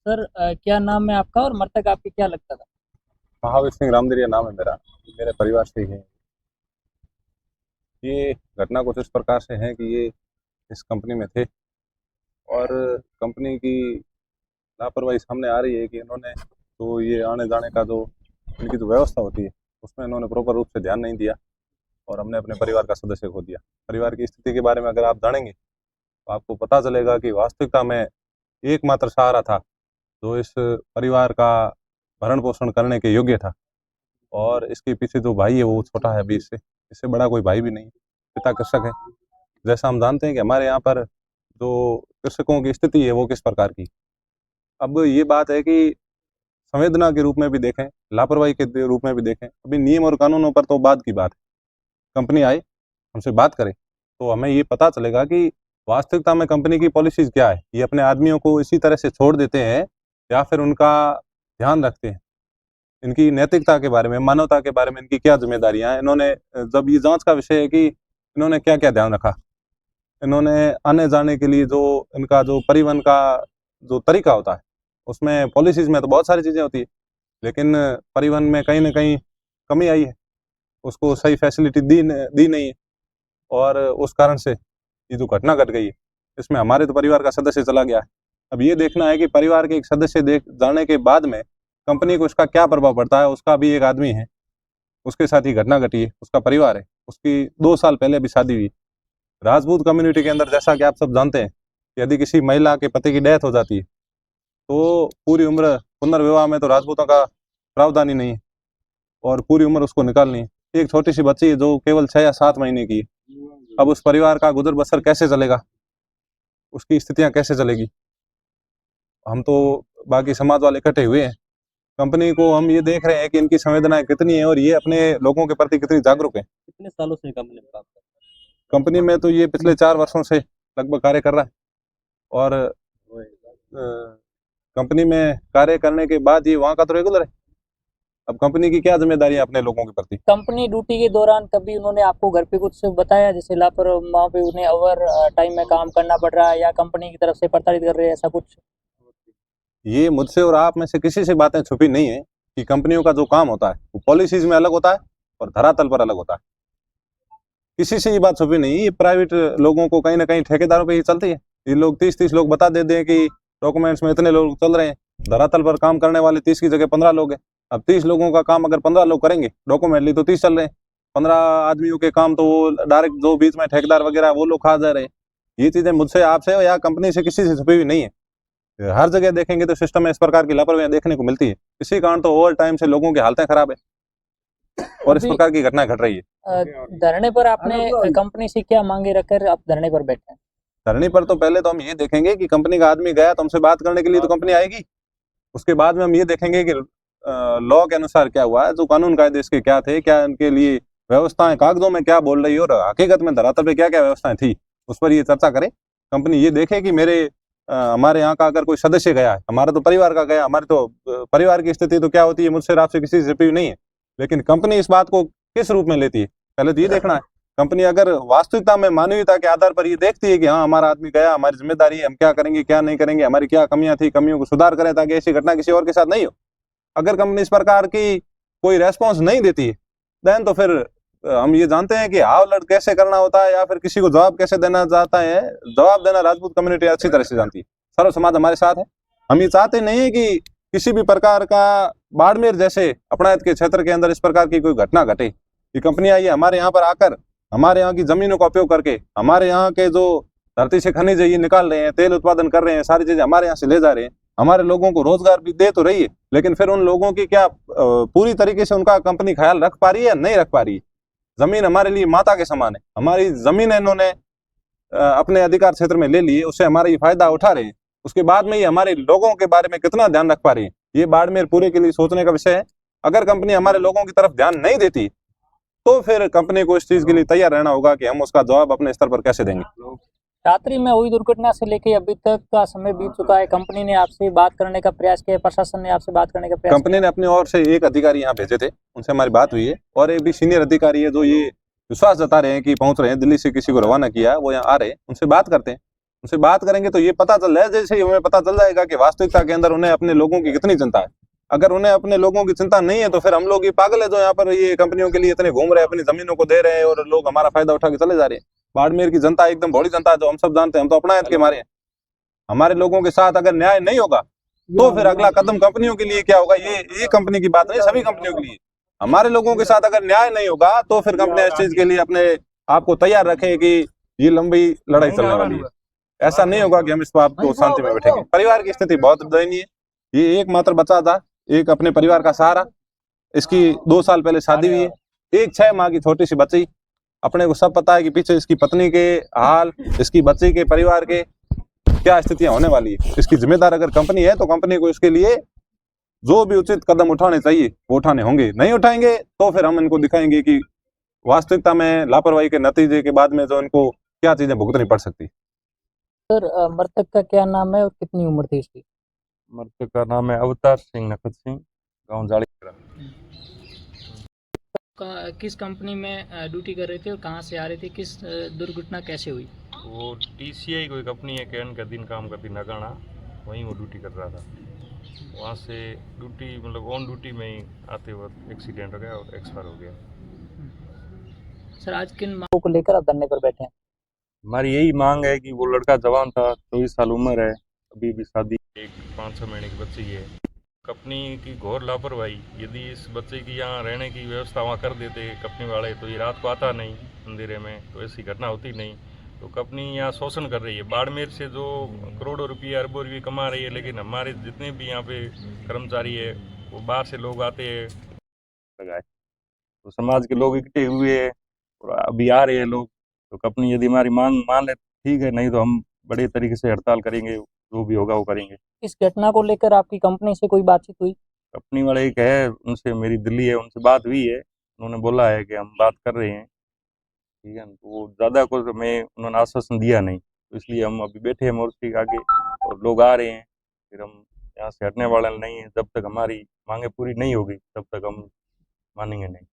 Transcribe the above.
Sir क्या नाम है आपका और मृतक आपके क्या लगता था? महावीर सिंह रामदिरिया नाम है मेरा। मेरे परिवार से ही है। ये घटना कुछ इस प्रकार से है कि ये इस कंपनी में थे और कंपनी की लापरवाही सामने आ रही है कि इन्होंने तो ये आने जाने का जो इनकी जो व्यवस्था होती है उसमें इन्होंने प्रॉपर रूप से ध्यान नहीं दिया और हमने अपने परिवार का सदस्य खो दिया। परिवार की स्थिति के बारे में अगर आप जानेंगे तो आपको पता चलेगा कि वास्तविकता में एकमात्र सहारा था जो इस परिवार का भरण पोषण करने के योग्य था। और इसके पीछे जो भाई है वो छोटा है अभी, इससे इससे बड़ा कोई भाई भी नहीं। पिता कृषक है। जैसा हम जानते हैं कि हमारे यहाँ पर जो कृषकों की स्थिति है वो किस प्रकार की। अब ये बात है कि संवेदना के रूप में भी देखें, लापरवाही के रूप में भी देखें। अभी नियम और कानूनों पर तो बाद की बात है। कंपनी आए हमसे बात करे तो हमें ये पता चलेगा कि वास्तविकता में कंपनी की पॉलिसीज क्या है। ये अपने आदमियों को इसी तरह से छोड़ देते हैं या फिर उनका ध्यान रखते हैं। इनकी नैतिकता के बारे में, मानवता के बारे में इनकी क्या जिम्मेदारियां हैं। इन्होंने जब ये जांच का विषय है कि इन्होंने क्या क्या ध्यान रखा। इन्होंने आने जाने के लिए जो इनका जो परिवहन का जो तरीका होता है उसमें पॉलिसीज में तो बहुत सारी चीज़ें होती है, लेकिन परिवहन में कहीं ना कहीं कमी आई है। उसको सही फैसिलिटी दी नहीं है और उस कारण से ये जो घटना घट गई है इसमें हमारे तो परिवार का सदस्य चला गया है। अब ये देखना है कि परिवार के एक सदस्य देख जाने के बाद में कंपनी को इसका क्या प्रभाव पड़ता है। उसका भी एक आदमी है, उसके साथ ही घटना घटी है, उसका परिवार है, उसकी 2 साल पहले अभी शादी हुई। राजपूत कम्युनिटी के अंदर जैसा कि आप सब जानते हैं कि यदि किसी महिला के पति की डेथ हो जाती है तो पूरी उम्र पुनर्विवाह में तो राजपूतों का प्रावधान ही नहीं है और पूरी उम्र उसको निकालनी है। एक छोटी सी बच्ची है जो केवल 6 या 7 महीने की है। अब उस परिवार का गुजर बसर कैसे चलेगा, उसकी स्थितियां कैसे चलेगी। हम तो बाकी समाज वाले इकट्ठे हुए हैं। कंपनी को हम ये देख रहे हैं कि इनकी संवेदनाएं कितनी है और ये अपने लोगों के प्रति कितनी जागरूक है। कितने सालों से कंपनी में काम कर कंपनी में तो ये पिछले 4 वर्षों से लगभग कार्य कर रहा है और कंपनी में कार्य करने के बाद ये वहाँ का तो रेगुलर है। अब कंपनी की क्या जिम्मेदारी है अपने लोगों के प्रति। कंपनी ड्यूटी के दौरान कभी उन्होंने आपको घर पे कुछ बताया, जैसे लापरवाह वहाँ पे उन्हें ओवर टाइम में काम करना पड़ रहा है या कंपनी की तरफ से प्रताड़ित कर रहे हैं, ऐसा कुछ? ये मुझसे और आप में से किसी से बातें छुपी नहीं है कि कंपनियों का जो काम होता है वो पॉलिसीज में अलग होता है और धरातल पर अलग होता है। किसी से ये बात छुपी नहीं। ये प्राइवेट लोगों को कहीं ना कहीं ठेकेदारों पे ही चलती है। ये लोग 30-30 लोग बता देते हैं कि डॉक्यूमेंट्स में इतने लोग चल रहे हैं, धरातल पर काम करने वाले 30 की जगह 15 लोग हैं। अब 30 लोगों का काम अगर 15 लोग करेंगे डॉक्यूमेंटली तो 30 चल रहे हैं। 15 आदमियों के काम तो वो डायरेक्ट जो बीच में ठेकेदार वगैरह वो लोग खा जा रहे हैं। ये चीजें मुझसे आपसे या कंपनी से किसी से छुपी हुई नहीं है। हर जगह देखेंगे तो सिस्टम में इस प्रकार की लापरवाही देखने को मिलती है। इसी कारण तो ओवर टाइम से लोगों की हालतें खराब है और इस अभी प्रकार की घटनाएं घट रही है। धरने पर आपने कंपनी से क्या मांगे रखकर आप धरने पर बैठे हैं? धरने पर तो पहले तो हम ये देखेंगे कि कंपनी का आदमी गया तो हमसे बात करने के लिए तो कंपनी आएगी। उसके बाद में हम ये देखेंगे कि लॉ के अनुसार क्या हुआ है, जो कानून कायदे इसके क्या थे, क्या इनके लिए व्यवस्थाएं कागजों में क्या बोल रही है और हकीकत में धरातल पे क्या क्या व्यवस्थाएं थी, उस पर ये चर्चा करे। कंपनी ये देखे कि हमारे यहाँ का अगर कोई सदस्य गया है, हमारा तो परिवार का गया, हमारे तो परिवार की स्थिति तो क्या होती है मुझसे आपसे किसी से छुपी नहीं है, लेकिन कंपनी इस बात को किस रूप में लेती है पहले तो ये देखना है। कंपनी अगर वास्तविकता में मानवीयता के आधार पर ये देखती है कि हाँ हमारा आदमी गया, हमारी जिम्मेदारी है, हम क्या करेंगे क्या नहीं करेंगे, हमारी क्या कमियां थी, कमियों को सुधार करें ताकि ऐसी घटना किसी और के साथ नहीं हो। अगर कंपनी इस प्रकार की कोई रेस्पॉन्स नहीं देती है देन तो फिर हम ये जानते हैं कि हाव लड़ कैसे करना होता है या फिर किसी को जवाब कैसे देना चाहता है। जवाब देना राजपूत कम्युनिटी अच्छी तरह से जानती है। सर्व समाज हमारे साथ है। हम ये चाहते नहीं है कि किसी भी प्रकार का बाड़मेर जैसे अपनायत के क्षेत्र के अंदर इस प्रकार की कोई घटना घटे। ये कंपनी आई है हमारे यहाँ पर आकर हमारे यहाँ की जमीनों का उपयोग करके हमारे यहाँ के जो धरती से खनिज ये निकाल रहे हैं, तेल उत्पादन कर रहे हैं, सारी चीजें हमारे यहाँ से ले जा रहे हैं, हमारे लोगों को रोजगार भी दे तो रही है, लेकिन फिर उन लोगों की क्या पूरी तरीके से उनका कंपनी ख्याल रख पा रही है या नहीं रख पा रही है। जमीन हमारे लिए माता के समान है। हमारी जमीन इन्होंने अपने अधिकार क्षेत्र में ले लिए, उससे हमारा ये फायदा उठा रहे हैं। उसके बाद में ये हमारे लोगों के बारे में कितना ध्यान रख पा रही है, ये बाड़मेर पूरे के लिए सोचने का विषय है। अगर कंपनी हमारे लोगों की तरफ ध्यान नहीं देती तो फिर कंपनी को इस चीज के लिए तैयार रहना होगा कि हम उसका जवाब अपने स्तर पर कैसे देंगे। रात्रि में हुई दुर्घटना से लेके अभी तक का समय बीत चुका है, कंपनी ने आपसे बात करने का प्रयास किया, प्रशासन ने आपसे बात करने का प्रयास कंपनी ने अपनी ओर से एक अधिकारी यहाँ भेजे थे, उनसे हमारी बात हुई है और एक भी सीनियर अधिकारी है जो ये विश्वास जता रहे हैं कि पहुंच रहे हैं, दिल्ली से किसी को रवाना किया, वो यहाँ आ रहे हैं, उनसे बात करते हैं। उनसे बात करेंगे तो ये पता चल रहा है, जैसे ही हमें पता चल जाएगा कि वास्तविकता के अंदर उन्हें अपने लोगों की कितनी चिंता है। अगर उन्हें अपने लोगों की चिंता नहीं है तो फिर हम लोग ये पागल है जो यहाँ पर ये कंपनियों के लिए इतने घूम रहे हैं, अपनी जमीनों को दे रहे हैं और लोग हमारा फायदा उठा के चले जा रहे हैं। बाड़मेर की जनता एकदम भोली जनता है, जो हम सब जानते हैं, हम तो अपनायत के मारे हैं। हमारे लोगों के साथ अगर न्याय नहीं होगा तो फिर अगला कदम कंपनियों के लिए क्या होगा, ये कंपनी की बात नहीं, सभी कंपनियों के लिए। हमारे लोगों के साथ अगर न्याय नहीं होगा तो फिर कंपनियां इस चीज के लिए अपने आप को तैयार रखें कि ये लंबी लड़ाई चलने वाली है। ऐसा नहीं होगा कि हम इस बात को शांति में बैठेंगे। परिवार की स्थिति बहुत दयनीय है। ये एकमात्र बच्चा था, एक अपने परिवार का सहारा। इसकी 2 साल पहले शादी हुई है, एक 6 माह की छोटी सी बच्ची। अपने को सब पता है कि पीछे इसकी पत्नी के हाल, इसकी बच्ची के परिवार के क्या स्थितियां होने वाली है। इसकी जिम्मेदार अगर कंपनी है तो कंपनी को इसके लिए जो भी उचित कदम उठाने चाहिए वो उठाने होंगे। नहीं उठाएंगे तो फिर हम इनको दिखाएंगे कि वास्तविकता में लापरवाही के नतीजे के बाद में जो इनको क्या चीजें भुगतनी पड़ सकती। सर मृतक का क्या नाम है और कितनी उम्र थी इसकी? मृतक का नाम है अवतार सिंह नखत सिंह, गांव जाली। किस कंपनी में ड्यूटी कर रहे थे और कहाँ से आ रहे थे? किस दुर्घटना कैसे हुई? वो TCI कोई कंपनी है, कैन का दिन काम करती नगाना, वहीं वो ड्यूटी कर रहा था। वहाँ से ड्यूटी मतलब ऑन ड्यूटी में ही आते वक्त एक्सीडेंट हो गया और एक्सपायर हो गया। सर आज किन मांगों को लेकर आप धरने पर बैठे हैं? हमारी यही मांग है कि वो लड़का जवान था, 24 साल उम्र है, अभी भी शादी, एक 5-6 महीने की बच्ची है। कंपनी की घोर लापरवाही। यदि इस बच्चे की यहाँ रहने की व्यवस्था वहाँ कर देते कंपनी वाले तो ये रात को आता नहीं अंधेरे में, तो ऐसी घटना होती नहीं। तो कंपनी यहाँ शोषण कर रही है। बाड़मेर से जो करोड़ों रुपये अरबों रुपये कमा रही है, लेकिन हमारे जितने भी यहाँ पे कर्मचारी है वो बाहर से लोग आते हैं लगाए, तो समाज के लोग इकट्ठे हुए हैं और अभी आ रहे हैं लोग। तो कंपनी यदि हमारी मांग मान ले ठीक है, नहीं तो हम बड़े तरीके से हड़ताल करेंगे, जो भी होगा वो करेंगे। इस घटना को लेकर आपकी कंपनी से कोई बातचीत हुई? कंपनी वाले एक है, उनसे मेरी दिल्ली है, उनसे बात हुई है। उन्होंने बोला है कि हम बात कर रहे हैं, ठीक है। तो वो ज़्यादा कुछ हमें उन्होंने आश्वासन दिया नहीं, तो इसलिए हम अभी बैठे हैं मोर्चे के आगे और लोग आ रहे हैं। फिर हम यहाँ से हटने वाले नहीं हैं। जब तक हमारी मांगें पूरी नहीं होगी तब तक हम मानेंगे नहीं।